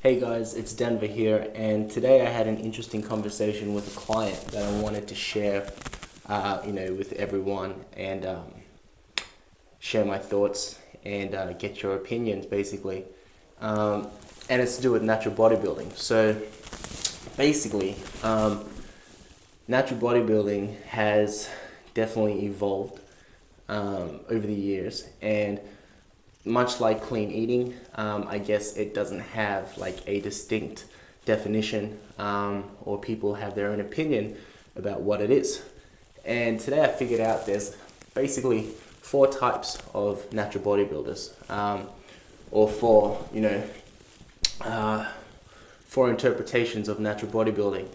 Hey guys, it's Denver here, and today I had an interesting conversation with a client that I wanted to share, with everyone and share my thoughts and get your opinions, basically. And it's to do with natural bodybuilding. So, basically, natural bodybuilding has definitely evolved over the years, and much like clean eating, I guess it doesn't have like a distinct definition, or people have their own opinion about what it is. And today I figured out there's basically four types of natural bodybuilders, or four interpretations of natural bodybuilding.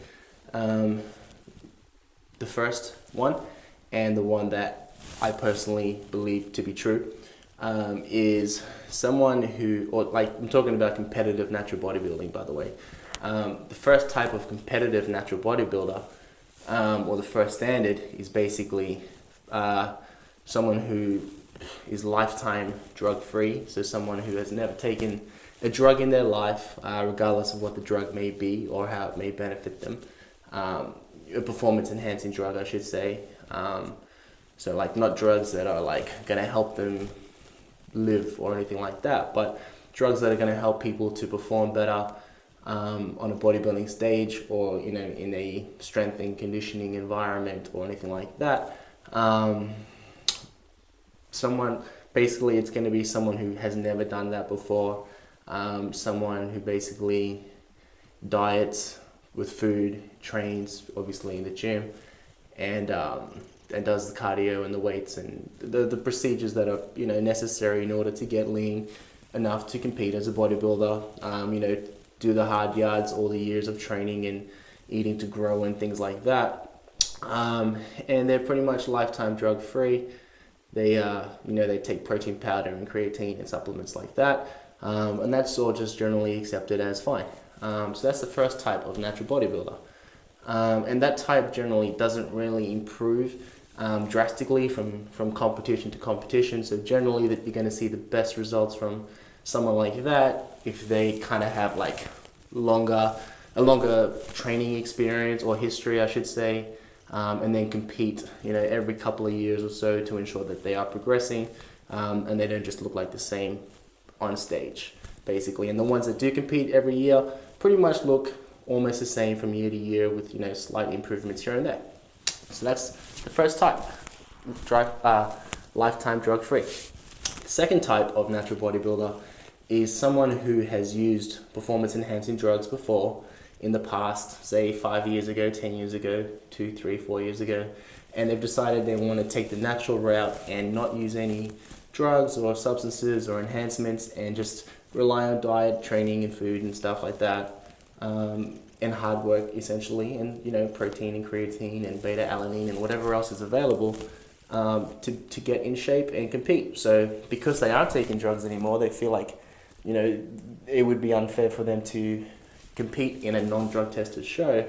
The first one, and the one that I personally believe to be true, is someone who, I'm talking about competitive natural bodybuilding, by the way. The first type of competitive natural bodybuilder, or the first standard, is basically someone who is lifetime drug-free. So someone who has never taken a drug in their life, regardless of what the drug may be or how it may benefit them. A performance-enhancing drug, I should say. So like not drugs that are like going to help them live or anything like that, but drugs that are going to help people to perform better on a bodybuilding stage, or in a strength and conditioning environment or anything like that. It's going to be someone who has never done that before, someone who basically diets with food, trains obviously in the gym, and does the cardio and the weights and the procedures that are necessary in order to get lean enough to compete as a bodybuilder. Do the hard yards, all the years of training and eating to grow and things like that. And they're pretty much lifetime drug free. They take protein powder and creatine and supplements like that, and that's all just generally accepted as fine. So that's the first type of natural bodybuilder. And that type generally doesn't really improve drastically from competition to competition. So generally that you're going to see the best results from someone like that if they kind of have like a longer training experience or history, I should say, and then compete every couple of years or so to ensure that they are progressing, and they don't just look like the same on stage, basically. And the ones that do compete every year pretty much look almost the same from year to year with slight improvements here and there. So that's the first type, lifetime drug-free. The second type of natural bodybuilder is someone who has used performance-enhancing drugs before in the past, say 5 years ago, 10 years ago, 2, 3, 4 years ago, and they've decided they want to take the natural route and not use any drugs or substances or enhancements and just rely on diet, training and food and stuff like that. And hard work essentially, and protein and creatine and beta alanine and whatever else is available to get in shape and compete. So because they aren't taking drugs anymore, they feel like it would be unfair for them to compete in a non-drug tested show.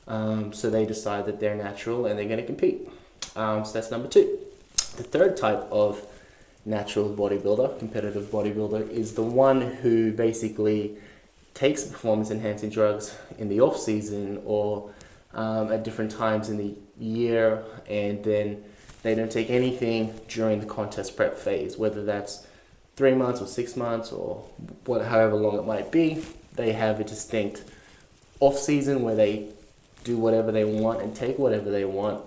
So they decide that they're natural and they're going to compete. So that's number two. The third type of natural bodybuilder, competitive bodybuilder, is the one who basically takes performance enhancing drugs in the off season or at different times in the year, and then they don't take anything during the contest prep phase, whether that's 3 months or 6 months or however long it might be. They have a distinct off season where they do whatever they want and take whatever they want,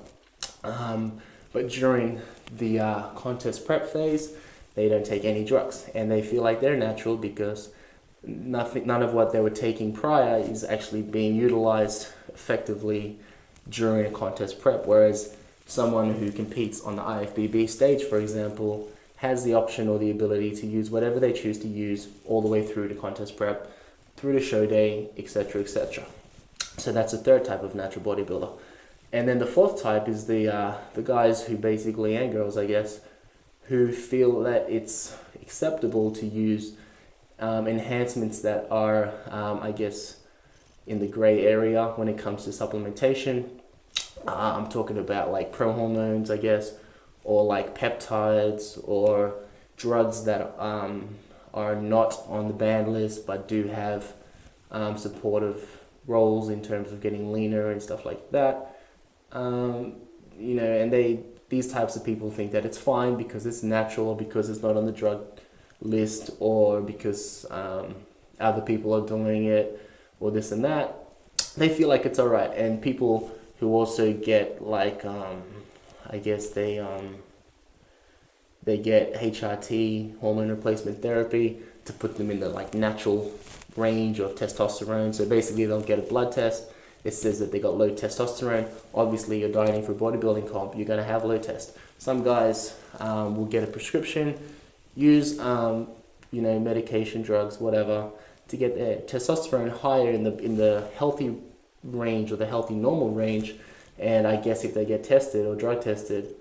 but during the contest prep phase they don't take any drugs, and they feel like they're natural because none of what they were taking prior is actually being utilized effectively during a contest prep, whereas someone who competes on the IFBB stage, for example, has the option or the ability to use whatever they choose to use all the way through to contest prep, through to show day, etc., etc. So that's the third type of natural bodybuilder. And then the fourth type is the guys who basically, and girls I guess, who feel that it's acceptable to use enhancements that are, I guess, in the gray area when it comes to supplementation. I'm talking about like prohormones, I guess, or like peptides or drugs that are not on the banned list but do have supportive roles in terms of getting leaner and stuff like that. You know, and these types of people think that it's fine because it's natural, or because it's not on the drug list, or because other people are doing it, or this and that. They feel like it's all right. And people who also get like, I guess they get HRT, hormone replacement therapy, to put them in the like natural range of testosterone. So basically they'll get a blood test. It says that they got low testosterone. Obviously you're dieting for a bodybuilding comp, you're going to have low test. Some guys will get a prescription, use you know, medication, drugs, whatever, to get their testosterone higher in the healthy range, or the healthy normal range. And I guess if they get tested or drug tested,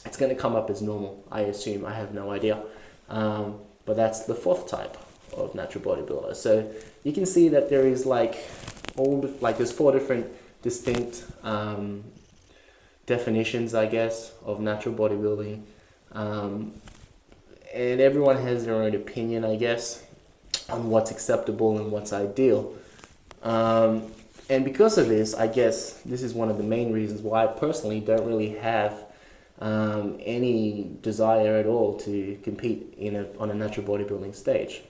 it's going to come up as normal, I assume. I have no idea. But that's the fourth type of natural bodybuilder. So you can see that there is like there's 4 different distinct definitions, I guess, of natural bodybuilding. And everyone has their own opinion, I guess, on what's acceptable and what's ideal. And because of this, I guess this is one of the main reasons why I personally don't really have any desire at all to compete on a natural bodybuilding stage.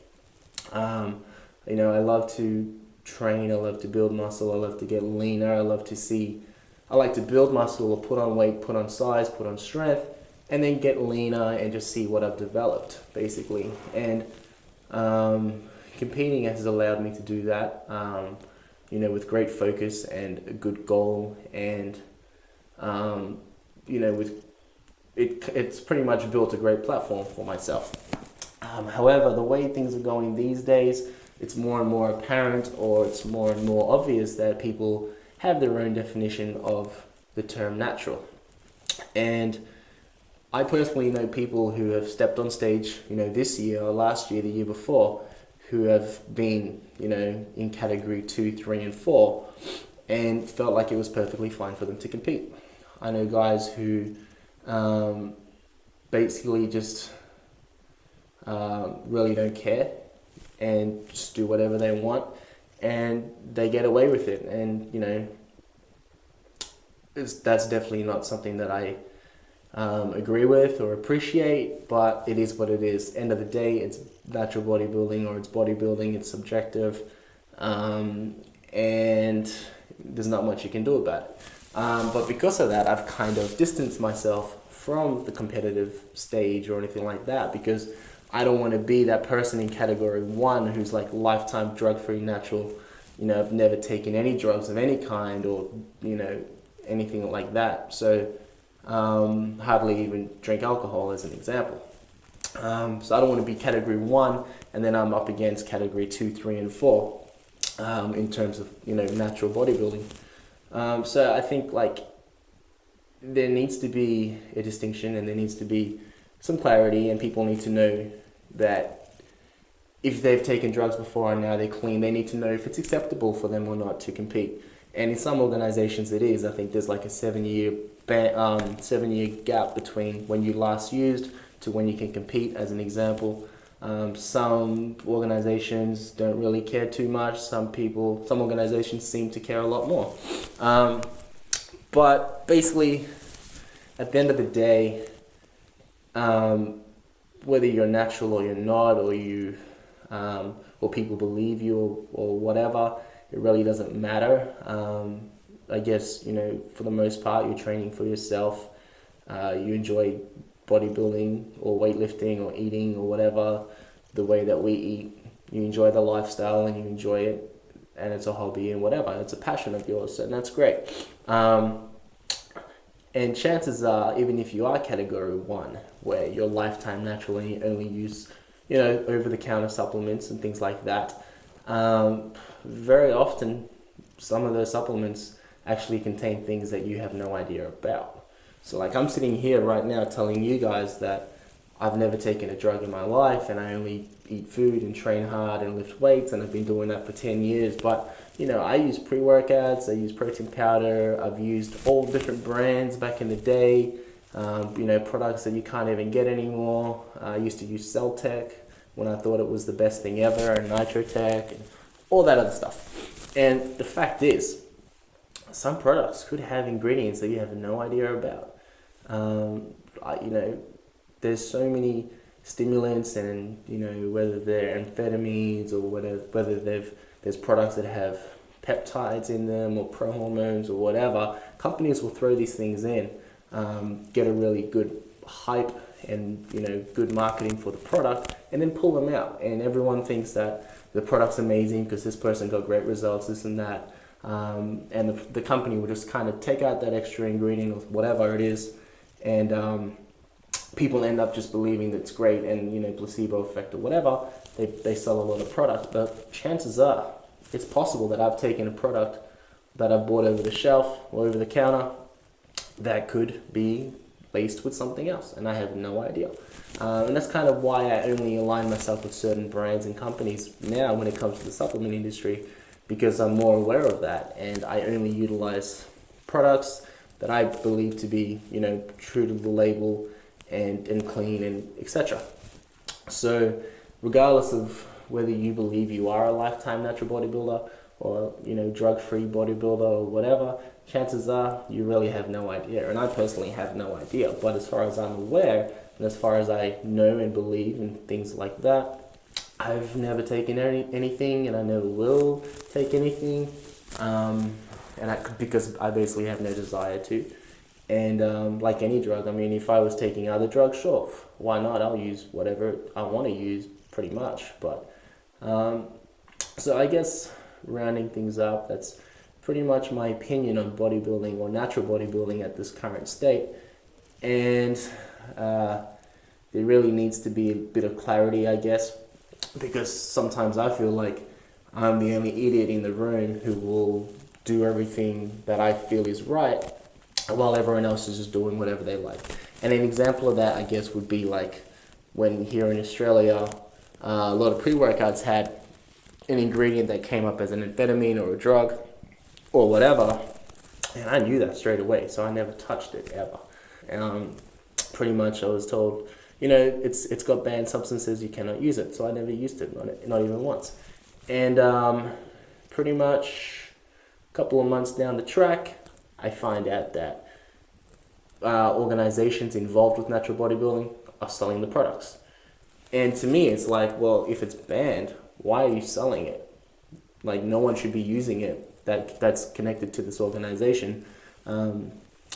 You know, I love to train, I love to build muscle, I love to get leaner, I like to build muscle, or put on weight, put on size, put on strength, and then get leaner and just see what I've developed, basically. And competing has allowed me to do that, you know, with great focus and a good goal. And you know, it's pretty much built a great platform for myself. However, the way things are going these days, it's more and more apparent, or it's more and more obvious, that people have their own definition of the term natural. And I personally know people who have stepped on stage, you know, this year or last year, the year before, who have been, you know, in category 2, 3, and 4, and felt like it was perfectly fine for them to compete. I know guys who basically just really don't care and just do whatever they want, and they get away with it. And you know, that's definitely not something that I agree with or appreciate, but it is what it is. End of the day, it's natural bodybuilding, or it's bodybuilding, it's subjective, and there's not much you can do about it. But because of that, I've kind of distanced myself from the competitive stage or anything like that, because I don't want to be that person in category 1 who's like lifetime drug-free natural. You know, I've never taken any drugs of any kind, or, you know, anything like that. So hardly even drink alcohol, as an example. So I don't want to be category 1 and then I'm up against category 2, 3, and 4 in terms of, you know, natural bodybuilding. So I think like there needs to be a distinction, and there needs to be some clarity, and people need to know that if they've taken drugs before and now they're clean, they need to know if it's acceptable for them or not to compete. And in some organizations it is. I think there's like a 7-year gap between when you last used to when you can compete, as an example. Some organizations don't really care too much. Some organizations seem to care a lot more. But basically, at the end of the day, whether you're natural or you're not, or people believe you or whatever, it really doesn't matter. I guess, you know, for the most part, you're training for yourself. You enjoy bodybuilding or weightlifting or eating or whatever, the way that we eat. You enjoy the lifestyle and you enjoy it, and it's a hobby and whatever. It's a passion of yours, and that's great. And chances are, even if you are category 1, where you're lifetime natural and you only use, you know, over-the-counter supplements and things like that, very often some of those supplements actually contain things that you have no idea about. So like, I'm sitting here right now telling you guys that I've never taken a drug in my life, and I only eat food and train hard and lift weights, and I've been doing that for 10 years. But, you know, I use pre-workouts, I use protein powder, I've used all different brands back in the day, you know, products that you can't even get anymore. I used to use Celtec when I thought it was the best thing ever, and Nitrotech, and all that other stuff. And the fact is, some products could have ingredients that you have no idea about. You know, there's so many stimulants, and you know, whether they're amphetamines or whether there's products that have peptides in them or prohormones or whatever. Companies will throw these things in, get a really good hype and, you know, good marketing for the product, and then pull them out, and everyone thinks that the product's amazing because this person got great results, this and that, and the company will just kind of take out that extra ingredient or whatever it is, and people end up just believing that it's great, and, you know, placebo effect or whatever, they sell a lot of product. But chances are it's possible that I've taken a product that I've bought over the shelf or over the counter that could be laced with something else, and I have no idea. And that's kind of why I only align myself with certain brands and companies now when it comes to the supplement industry, because I'm more aware of that, and I only utilize products that I believe to be, you know, true to the label and clean and etc. So regardless of whether you believe you are a lifetime natural bodybuilder or, you know, drug-free bodybuilder or whatever, chances are you really have no idea. And I personally have no idea. But as far as I'm aware, and as far as I know and believe and things like that, I've never taken anything, and I never will take anything, because I basically have no desire to. And like any drug, I mean, if I was taking other drugs, sure, why not? I'll use whatever I want to use, pretty much. But so I guess rounding things up, that's pretty much my opinion on bodybuilding or natural bodybuilding at this current state. And there really needs to be a bit of clarity, I guess, because sometimes I feel like I'm the only idiot in the room who will do everything that I feel is right, while everyone else is just doing whatever they like. And an example of that, I guess, would be like when here in Australia, a lot of pre-workouts had an ingredient that came up as an amphetamine or a drug or whatever, and I knew that straight away, so I never touched it ever. And pretty much I was told, you know, it's got banned substances, you cannot use it, so I never used it, not even once. And pretty much a couple of months down the track, I find out that organizations involved with natural bodybuilding are selling the products. And to me, it's like, well, if it's banned, why are you selling it? Like, no one should be using it that's connected to this organization.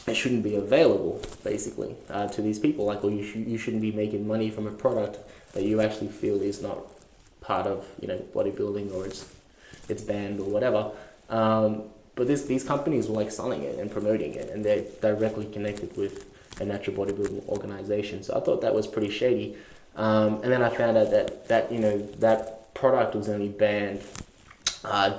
It shouldn't be available, basically, to these people. Like, well, you shouldn't be making money from a product that you actually feel is not part of, you know, bodybuilding, or it's banned or whatever. But these companies were like selling it and promoting it, and they're directly connected with a natural bodybuilding organization. So I thought that was pretty shady. And then I found out that you know, that product was only banned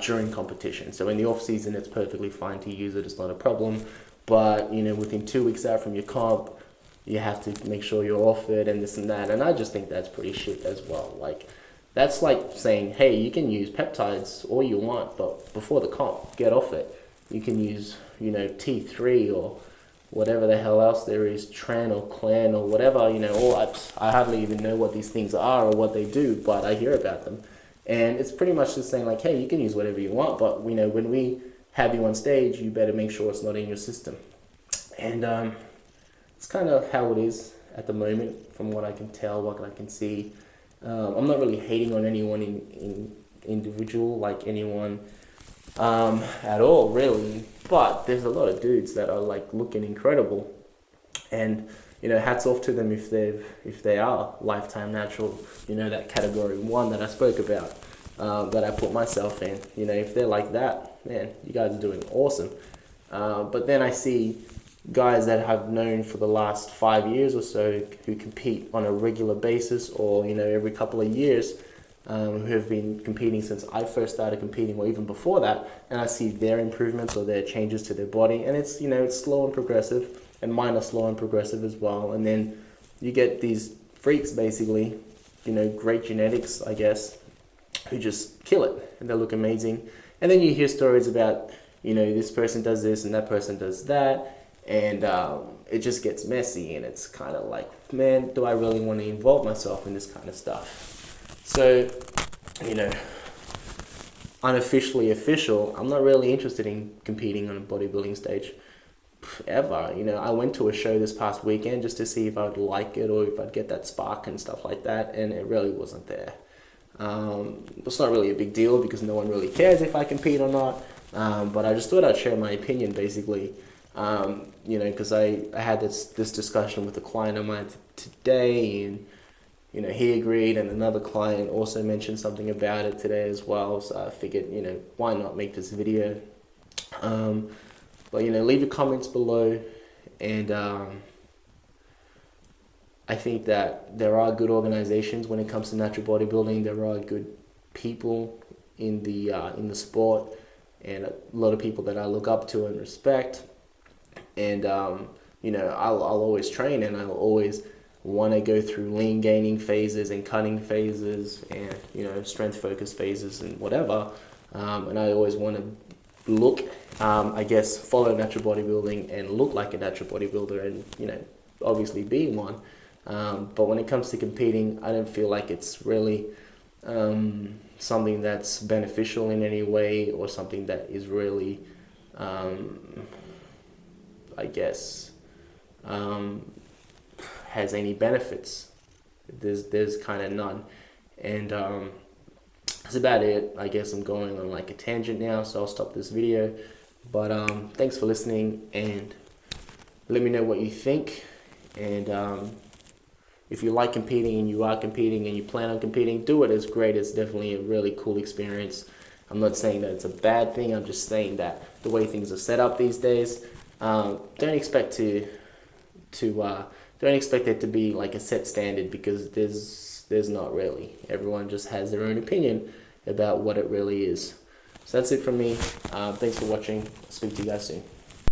during competition. So in the off season, it's perfectly fine to use it; it's not a problem. But, you know, within 2 weeks out from your comp, you have to make sure you're off it and this and that. And I just think that's pretty shit as well. Like, that's like saying, hey, you can use peptides all you want, but before the comp, get off it. You can use, you know, T3 or whatever the hell else there is, Tren or Clan or whatever, you know, or I hardly even know what these things are or what they do, but I hear about them. And it's pretty much just saying like, hey, you can use whatever you want, but, you know, when we have you on stage, you better make sure it's not in your system. And it's kind of how it is at the moment, from what I can tell, what I can see. I'm not really hating on anyone in individual, like anyone at all, really. But there's a lot of dudes that are like looking incredible, and, you know, hats off to them if they are lifetime natural, you know, that category 1 that I spoke about, that I put myself in. You know, if they're like that, man, you guys are doing awesome. But then I see guys that I've known for the last 5 years or so who compete on a regular basis, or, you know, every couple of years, who have been competing since I first started competing, or even before that, and I see their improvements or their changes to their body, and it's, you know, it's slow and progressive, and mine are slow and progressive as well. And then you get these freaks, basically, you know, great genetics, I guess, who just kill it, and they look amazing. And then you hear stories about, you know, this person does this and that person does that, and it just gets messy, and it's kind of like, man, do I really want to involve myself in this kind of stuff? So, you know, unofficially official, I'm not really interested in competing on a bodybuilding stage ever. You know, I went to a show this past weekend just to see if I would like it or if I'd get that spark and stuff like that, and it really wasn't there. It's not really a big deal because no one really cares if I compete or not, but I just thought I'd share my opinion basically. You know, because I had this discussion with a client of mine today, and you know, he agreed, and another client also mentioned something about it today as well, so I figured, you know, why not make this video. But you know, leave your comments below, and I think that there are good organizations when it comes to natural bodybuilding. There are good people in the sport, and a lot of people that I look up to and respect. And you know, I'll always train, and I'll always want to go through lean gaining phases and cutting phases, and you know, strength focus phases and whatever. And I always want to look, I guess, follow natural bodybuilding and look like a natural bodybuilder, and you know, obviously being one. But when it comes to competing, I don't feel like it's really something that's beneficial in any way, or something that is really, I guess, has any benefits. There's kind of none, and that's about it. I guess I'm going on like a tangent now, so I'll stop this video. But thanks for listening, and let me know what you think. And if you like competing and you are competing and you plan on competing, do it. It's great. It's definitely a really cool experience. I'm not saying that it's a bad thing. I'm just saying that the way things are set up these days, don't expect don't expect it to be like a set standard, because there's not really. Everyone just has their own opinion about what it really is. So that's it from me. Thanks for watching. I'll speak to you guys soon.